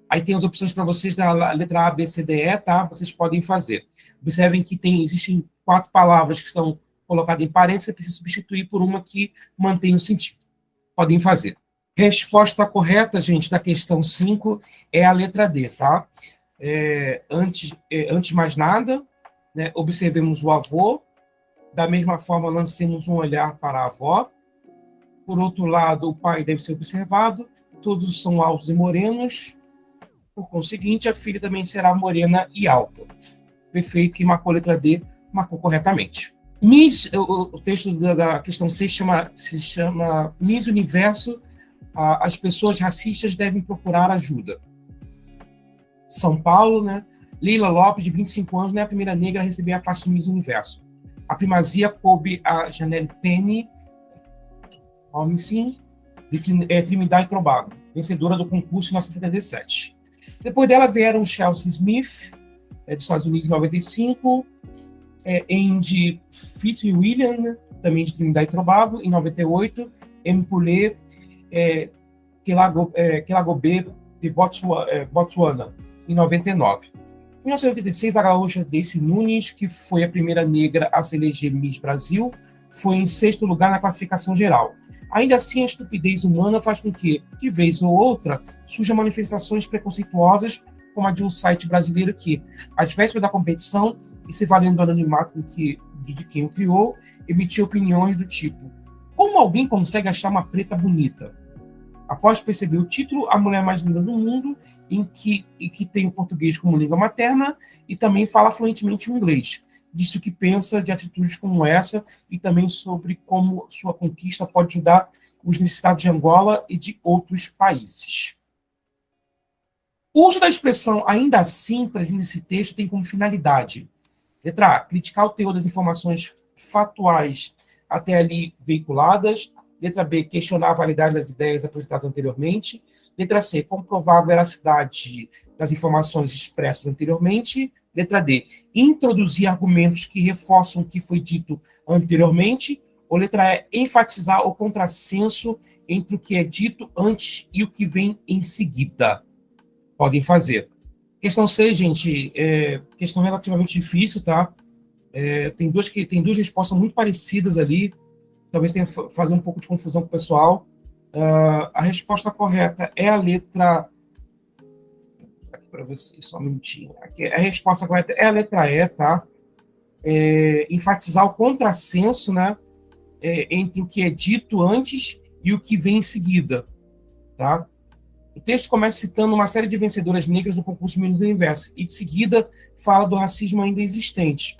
Aí tem as opções para vocês na letra A, B, C, D, E, tá? Vocês podem fazer. Observem que existem 4 palavras que estão colocadas em parênteses que se substituir por uma que mantém o sentido. Podem fazer. Resposta correta, gente, da questão 5 é a letra D, tá? Antes de mais nada, né, observemos o avô. Da mesma forma, lancemos um olhar para a avó. Por outro lado, o pai deve ser observado. Todos são altos e morenos. Por conseguinte, a filha também será morena e alta. Perfeito, que marcou a letra D, marcou corretamente. O texto da questão 6 se chama Miss Universo, as pessoas racistas devem procurar ajuda. São Paulo, né? Leila Lopes, de 25 anos, é a primeira negra a receber a faixa de Miss Universo. A primazia coube a Janelle Penny, de Trinidad e Tobago, vencedora do concurso em 1977. Depois dela vieram Chelsea Smith, dos Estados Unidos, em 95, Andy Fitzwilliam, também de Trinidad e Tobago, em 98, Mpule Kelagobe, de Botsuana, em 99. Em 1986, a gaúcha Daisy Nunes, que foi a primeira negra a se eleger Miss Brasil, foi em 6º lugar na classificação geral. Ainda assim, a estupidez humana faz com que, de vez ou outra, surjam manifestações preconceituosas, como a de um site brasileiro que, às vésperas da competição, e se valendo do anonimato de quem o criou, emitiu opiniões do tipo: como alguém consegue achar uma preta bonita? Após perceber o título, a mulher mais linda do mundo, em que tem o português como língua materna e também fala fluentemente o inglês. Disse o que pensa de atitudes como essa e também sobre como sua conquista pode ajudar os necessitados de Angola e de outros países. O uso da expressão ainda assim, presente nesse texto, tem como finalidade: letra A, criticar o teor das informações fatuais até ali veiculadas. Letra B, questionar a validade das ideias apresentadas anteriormente. Letra C, comprovar a veracidade das informações expressas anteriormente. Letra D, introduzir argumentos que reforçam o que foi dito anteriormente. Ou letra E, enfatizar o contrassenso entre o que é dito antes e o que vem em seguida. Podem fazer. Questão 6, gente, questão relativamente difícil, tá? Tem duas respostas muito parecidas ali. Talvez tenha fazer um pouco de confusão com o pessoal. A resposta correta é a letra... Aqui para vocês, só um minutinho. A resposta correta é a letra E, tá? Enfatizar o contrassenso, né? Entre o que é dito antes e o que vem em seguida, tá? O texto começa citando uma série de vencedoras negras do concurso Miss Universo e, de seguida, fala do racismo ainda existente,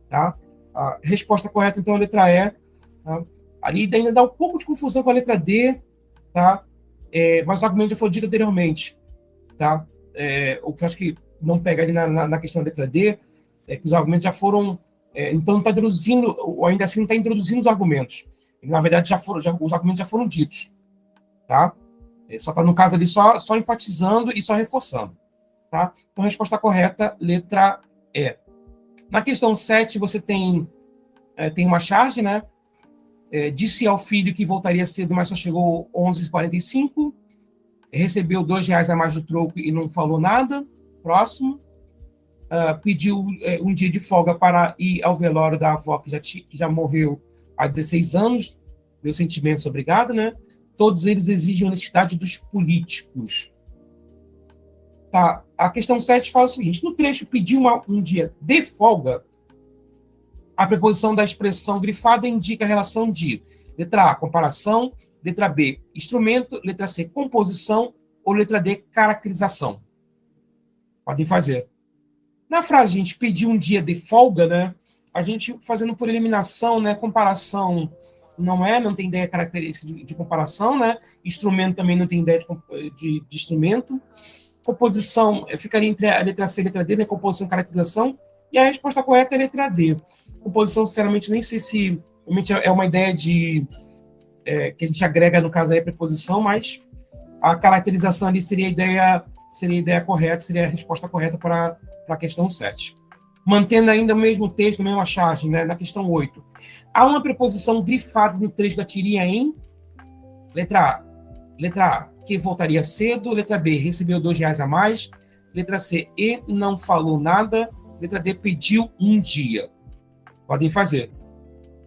tá? A resposta correta, então, é a letra E. Tá? Ali ainda dá um pouco de confusão com a letra D, tá? Mas o argumento já foi dito anteriormente, tá? O que eu acho que não pega ali na questão da letra D é que os argumentos já foram... então, está introduzindo, ou ainda assim, não está introduzindo os argumentos. Na verdade, os argumentos já foram ditos, tá? Só está, no caso ali, só enfatizando e só reforçando, tá? Então, a resposta correta, letra E. Na questão 7, você tem uma charge, né? Disse ao filho que voltaria cedo, mas só chegou 11h45. Recebeu R$ 2 a mais de troco e não falou nada. Próximo. Pediu um dia de folga para ir ao velório da avó que já morreu há 16 anos. Meus sentimentos, obrigado, né? Todos eles exigem honestidade dos políticos. Tá. A questão 7 fala o seguinte: no trecho pediu um dia de folga, a preposição da expressão grifada indica a relação de letra A, comparação, letra B, instrumento, letra C, composição ou letra D, caracterização. Podem fazer. Na frase, a gente pediu um dia de folga, né? A gente fazendo por eliminação, né? Comparação não tem ideia característica de comparação, né? Instrumento também não tem ideia de instrumento. Composição ficaria entre a letra C e a letra D, né? Composição e caracterização. E a resposta correta é a letra D. Composição, sinceramente, nem sei se realmente é uma ideia que a gente agrega, no caso, aí a preposição, mas a caracterização ali seria a ideia correta, seria a resposta correta para a questão 7. Mantendo ainda o mesmo texto, a mesma charge, né? Na questão 8. Há uma preposição grifada no trecho da tirinha em letra A, que voltaria cedo. Letra B, recebeu R$ 2 a mais. Letra C, e não falou nada. Letra D, pediu um dia. Podem fazer.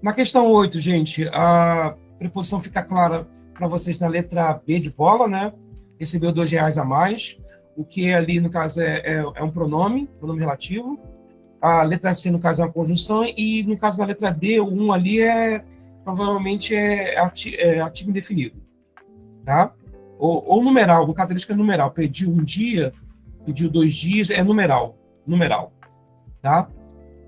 Na questão 8, gente, a preposição fica clara para vocês na letra B de bola, né? Recebeu R$ 2 a mais. O que ali, no caso, é um pronome relativo. A letra C, no caso, é uma conjunção. E, no caso da letra D, o 1 ali provavelmente é artigo indefinido. Tá? Ou numeral. No caso, ele escreve numeral. Pediu um dia, pediu 2 dias, é numeral. Tá?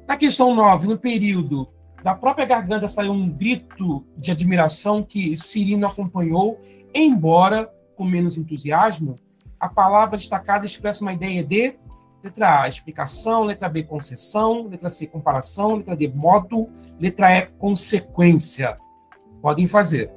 Na questão 9, no período, da própria garganta saiu um grito de admiração que Cirino acompanhou, embora com menos entusiasmo. A palavra destacada expressa uma ideia de letra A, explicação, letra B, concessão, letra C, comparação, letra D, modo, letra E, consequência. Podem fazer.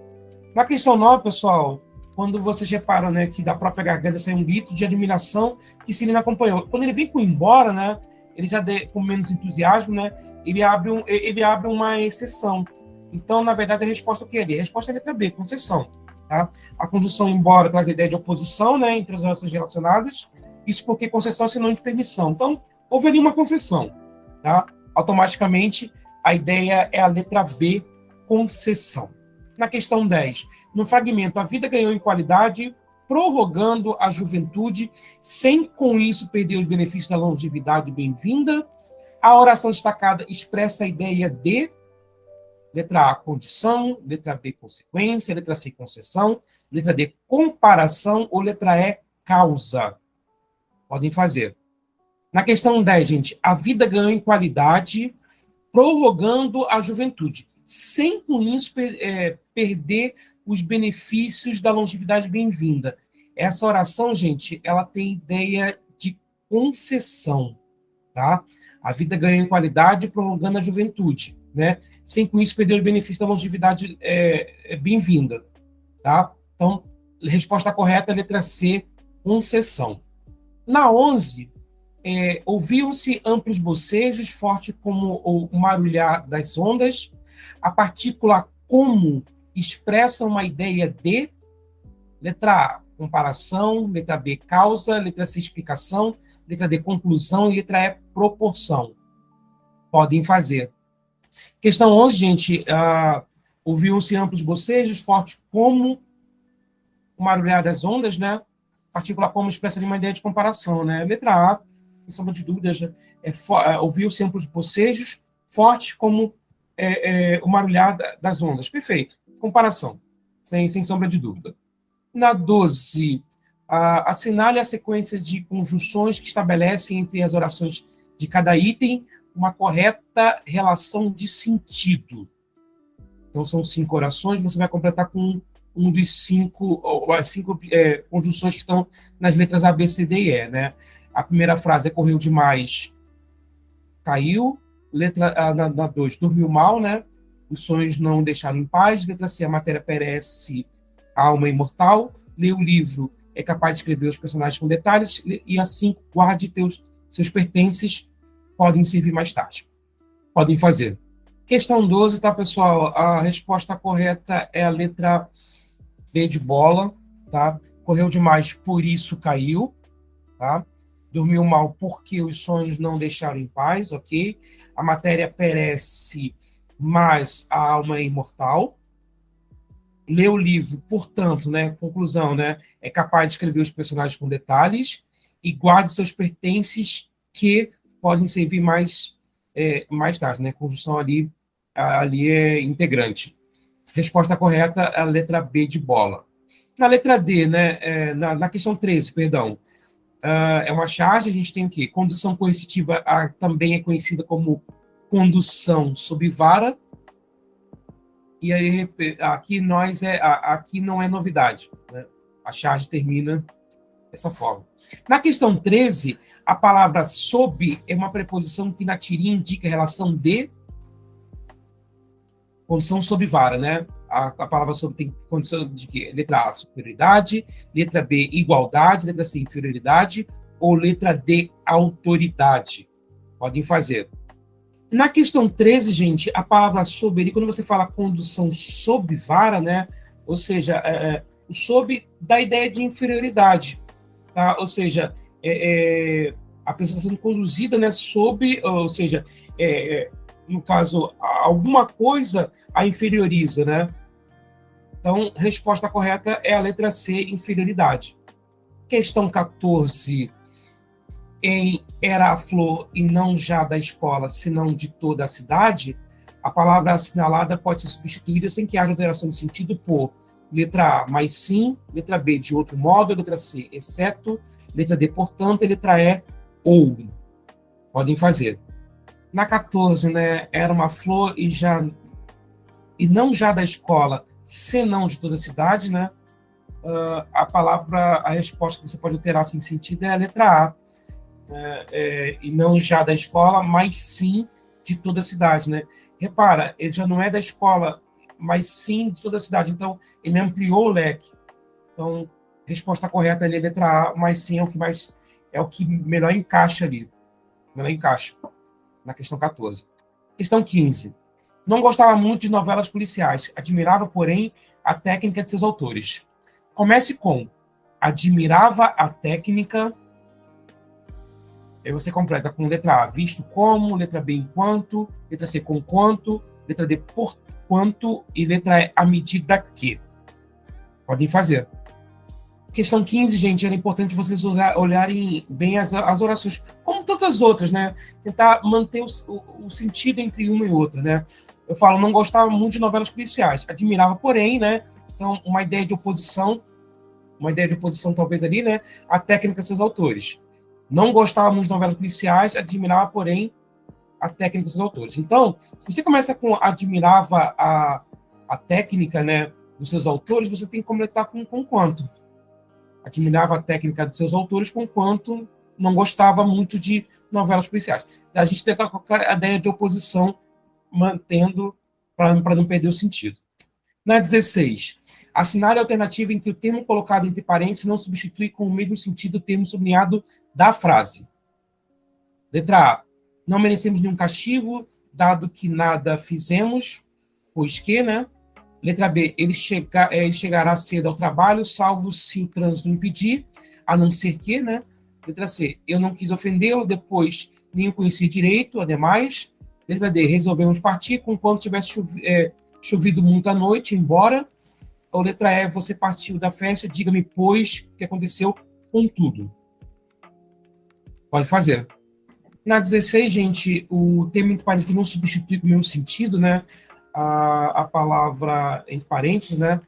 Na questão 9, pessoal, quando vocês reparam, né, que da própria garganta saiu um grito de admiração que Cirino acompanhou. Quando ele vem com embora, né, ele já com menos entusiasmo, né? Ele abre uma exceção. Então, na verdade, a resposta é o que ali? A resposta é a letra B, concessão. Tá? A conjunção embora traz a ideia de oposição, né, entre as relações relacionadas. Isso porque concessão é sinônimo de permissão. Então, houve ali uma concessão. Tá? Automaticamente, a ideia é a letra B, concessão. Na questão 10, no fragmento, a vida ganhou em qualidade, prorrogando a juventude, sem com isso perder os benefícios da longevidade bem-vinda. A oração destacada expressa a ideia de letra A, condição, letra B, consequência, letra C, concessão, letra D, comparação ou letra E, causa. Podem fazer. Na questão 10, gente, a vida ganhou em qualidade, prorrogando a juventude, sem com isso perder os benefícios da longevidade bem-vinda. Essa oração, gente, ela tem ideia de concessão, tá? A vida ganha em qualidade, prolongando a juventude, né? Sem com isso perder os benefícios da longevidade bem-vinda, tá? Então, resposta correta, letra C, concessão. Na 11, ouviam-se amplos bocejos, forte como o marulhar das ondas. A partícula como expressa uma ideia de letra A, comparação, letra B, causa, letra C, explicação, letra D, conclusão e letra E, proporção. Podem fazer. Questão 11, gente, ouviam-se amplos bocejos, forte como o marulhar das ondas, né? Partícula como expressa uma ideia de comparação, né? Letra A, sem sombra de dúvidas, ouviu-se amplos bocejos, forte como o marulhar das ondas. Perfeito. Comparação, sem sombra de dúvida. Na 12, assinale a sequência de conjunções que estabelecem entre as orações de cada item uma correta relação de sentido. Então, são 5 orações, você vai completar com um dos 5, ou as 5 conjunções que estão nas letras A, B, C, D e E, né? A primeira frase é correu demais, caiu. Na 2, dormiu mal, né? Os sonhos não deixaram em paz. Letra C, a matéria perece, a alma é imortal. Lê o livro, é capaz de escrever os personagens com detalhes. E a 5, guarde seus pertences, podem servir mais tarde. Podem fazer. Questão 12, tá, pessoal? A resposta correta é a letra B de bola, tá? Correu demais, por isso caiu, tá? Dormiu mal porque os sonhos não deixaram em paz, ok? A matéria perece, mas a alma é imortal. Lê o livro, portanto, né? Conclusão, né? É capaz de escrever os personagens com detalhes e guarde seus pertences que podem servir mais tarde, né? Conjunção ali é integrante. Resposta correta é a letra B de bola. Na letra D, né? Na questão 13, perdão. É uma charge, a gente tem o quê? Condução coercitiva também é conhecida como condução sob vara. E aí, aqui aqui não é novidade, né? A charge termina dessa forma. Na questão 13, a palavra sob é uma preposição que na tirinha indica a relação de condição sob vara, né? A palavra sob tem condição de quê? Letra A, superioridade. Letra B, igualdade. Letra C, inferioridade. Ou letra D, autoridade. Podem fazer. Na questão 13, gente, a palavra sob, quando você fala condução sob vara, né? Ou seja, o sob dá a ideia de inferioridade, tá? Ou seja, a pessoa está sendo conduzida, né, sob, ou seja, no caso, alguma coisa a inferioriza, né? Então, resposta correta é a letra C, inferioridade. Questão 14. Era a flor e não já da escola, senão de toda a cidade, a palavra assinalada pode ser substituída sem que haja alteração de sentido por letra A, mas sim, letra B, de outro modo, letra C, exceto, letra D, portanto, e letra E, ou. Podem fazer. Na 14, né, era uma flor e não já da escola, senão de toda a cidade, né? A resposta que você pode alterar sem sentido é a letra A. E não já da escola, mas sim de toda a cidade, né? Repara, ele já não é da escola, mas sim de toda a cidade. Então, ele ampliou o leque. Então, resposta correta ali é a letra A, mas sim é o que melhor encaixa ali. Melhor encaixa na questão 14. Questão 15. Não gostava muito de novelas policiais. Admirava, porém, a técnica de seus autores. Comece com admirava a técnica. Aí você completa com letra A, visto como, letra B, enquanto, letra C, com quanto, letra D, por quanto e letra E, à medida que. Podem fazer. Questão 15, gente, era importante vocês olharem bem as orações, como tantas outras, né? Tentar manter o sentido entre uma e outra, né? Eu falo, não gostava muito de novelas policiais, admirava, porém, né? Então, uma ideia de oposição talvez ali, né? A técnica de seus autores. Não gostava muito de novelas policiais, admirava, porém, a técnica dos autores. Então, se você começa com admirava a técnica, né, dos seus autores, você tem que completar com quanto. Admirava a técnica dos seus autores com quanto não gostava muito de novelas policiais. A gente tenta qualquer ideia de oposição, mantendo para não perder o sentido. Na 16, assinale a alternativa em que o termo colocado entre parênteses não substitui com o mesmo sentido o termo sublinhado da frase. Letra A. Não merecemos nenhum castigo, dado que nada fizemos, pois que, né? Letra B. Ele chegará cedo ao trabalho, salvo se o trânsito impedir, a não ser que, né? Letra C. Eu não quis ofendê-lo, depois nem o conheci direito, ademais. Letra D. Resolvemos partir com quando tivesse chovido muito à noite, embora. Ou letra E. Você partiu da festa, diga-me, pois, o que aconteceu com tudo. Pode fazer. Na 16, gente, o termo entre parênteses que não substitui com o mesmo sentido, né? A palavra entre parênteses, né?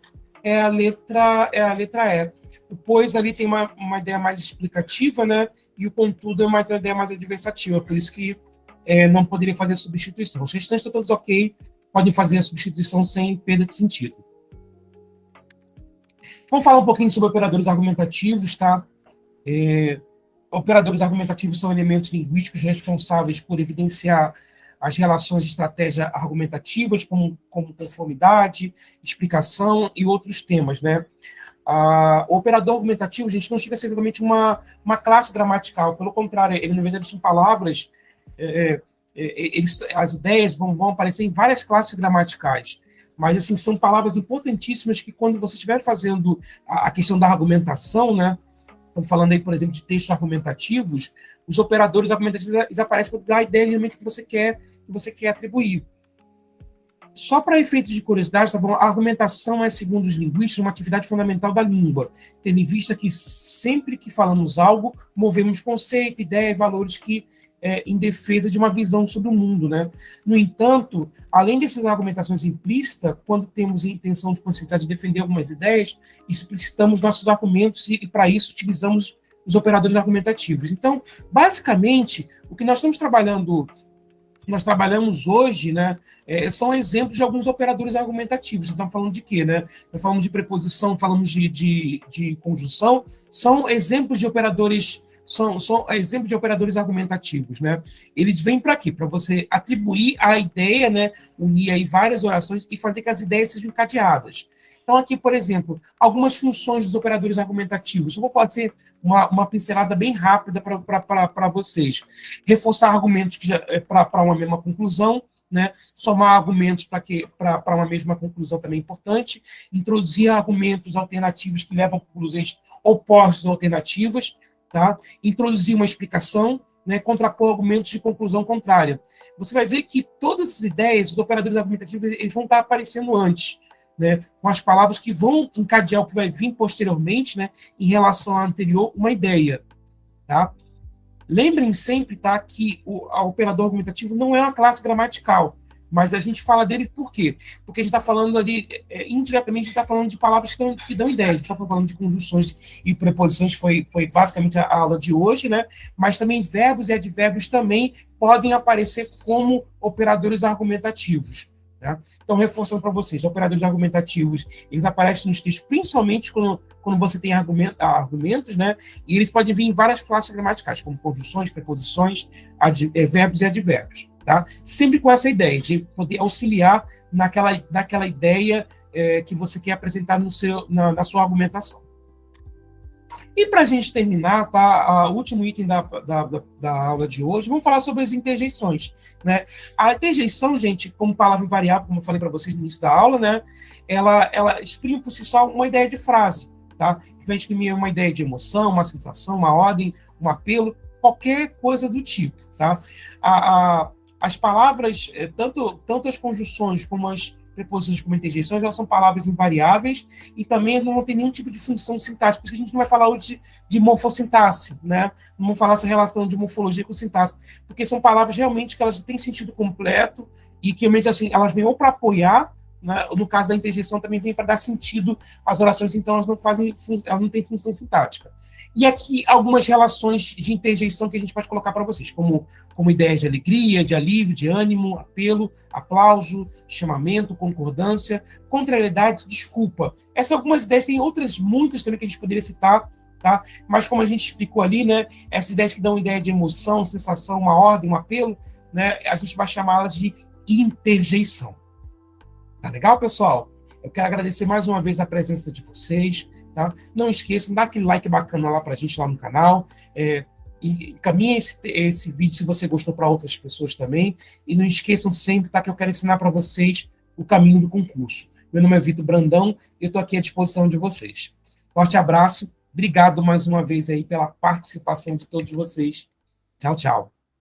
É a letra E. O pois ali tem uma ideia mais explicativa, né? E o contudo é uma ideia mais adversativa, por isso que não poderia fazer substituição. Os restantes estão todos ok, podem fazer a substituição sem perda de sentido. Vamos falar um pouquinho sobre operadores argumentativos, tá? Operadores argumentativos são elementos linguísticos responsáveis por evidenciar as relações de estratégia argumentativas, como conformidade, explicação e outros temas, né? O operador argumentativo, gente, não chega a ser exatamente uma classe gramatical, pelo contrário, ele, na verdade, são palavras, as ideias vão aparecer em várias classes gramaticais, mas, assim, são palavras importantíssimas que, quando você estiver fazendo a questão da argumentação, né? Estamos falando aí, por exemplo, de textos argumentativos, os operadores argumentativos eles aparecem para dar a ideia realmente que você quer atribuir. Só para efeitos de curiosidade, tá bom? A argumentação é, segundo os linguistas, uma atividade fundamental da língua, tendo em vista que sempre que falamos algo, movemos conceito, ideia e valores que em defesa de uma visão sobre o mundo, né? No entanto, além dessas argumentações implícitas, quando temos a intenção de conscientizar, de defender algumas ideias, explicitamos nossos argumentos e para isso utilizamos os operadores argumentativos. Então, basicamente, o que nós trabalhamos hoje, né, são exemplos de alguns operadores argumentativos. Estamos falando de quê, né? Nós falamos de preposição, falamos de conjunção, são exemplos de operadores. São exemplos de operadores argumentativos, né? Eles vêm para quê? Para você atribuir a ideia, né? Unir aí várias orações e fazer que as ideias sejam encadeadas. Então, aqui, por exemplo, algumas funções dos operadores argumentativos. Eu vou fazer uma pincelada bem rápida para vocês. Reforçar argumentos para uma mesma conclusão, né? Somar argumentos para uma mesma conclusão também é importante. Introduzir argumentos alternativos que levam a conclusões opostas ou alternativas. Tá? Introduzir uma explicação, né, contrapor argumentos de conclusão contrária. Você vai ver que todas essas ideias, os operadores argumentativos, eles vão estar aparecendo antes, né, com as palavras que vão encadear o que vai vir posteriormente, né, em relação à anterior, uma ideia. Tá? Lembrem sempre, tá, que o operador argumentativo não é uma classe gramatical, mas a gente fala dele por quê? Porque a gente está falando ali, indiretamente, a gente está falando de palavras que dão ideia. A gente está falando de conjunções e preposições, foi basicamente a aula de hoje, né? Mas também verbos e advérbios também podem aparecer como operadores argumentativos. Né? Então, reforçando para vocês, operadores argumentativos, eles aparecem nos textos, principalmente quando você tem argumentos, né? E eles podem vir em várias classes gramaticais, como conjunções, preposições, verbos e advérbios. Tá? Sempre com essa ideia de poder auxiliar naquela ideia que você quer apresentar na sua argumentação. E para a gente terminar, tá, o último item da aula de hoje, vamos falar sobre as interjeições. Né? A interjeição, gente, como palavra invariável, como eu falei para vocês no início da aula, né, ela exprime por si só uma ideia de frase. Tá? Vai exprimir uma ideia de emoção, uma sensação, uma ordem, um apelo, qualquer coisa do tipo. Tá? As palavras, tanto as conjunções como as preposições como interjeições, elas são palavras invariáveis e também não tem nenhum tipo de função sintática. Por isso que a gente não vai falar hoje de morfossintaxe, né? Não vamos falar essa relação de morfologia com sintaxe, porque são palavras realmente que elas têm sentido completo e que realmente assim, elas vêm ou para apoiar, né? No caso da interjeição também vem para dar sentido às orações, então elas não têm função sintática. E aqui algumas relações de interjeição que a gente pode colocar para vocês, como ideias de alegria, de alívio, de ânimo, apelo, aplauso, chamamento, concordância, contrariedade, desculpa. Essas são algumas ideias, tem outras muitas também que a gente poderia citar, tá? Mas como a gente explicou ali, né, essas ideias que dão ideia de emoção, sensação, uma ordem, um apelo, né, a gente vai chamá-las de interjeição. Tá legal, pessoal? Eu quero agradecer mais uma vez a presença de vocês. Tá? Não esqueçam, dá aquele like bacana lá pra gente lá no canal, encaminhe esse vídeo se você gostou para outras pessoas também, e não esqueçam sempre, tá, que eu quero ensinar para vocês o caminho do concurso. Meu nome é Vitor Brandão e eu estou aqui à disposição de vocês. Forte abraço, obrigado mais uma vez aí pela participação de todos vocês. Tchau, tchau.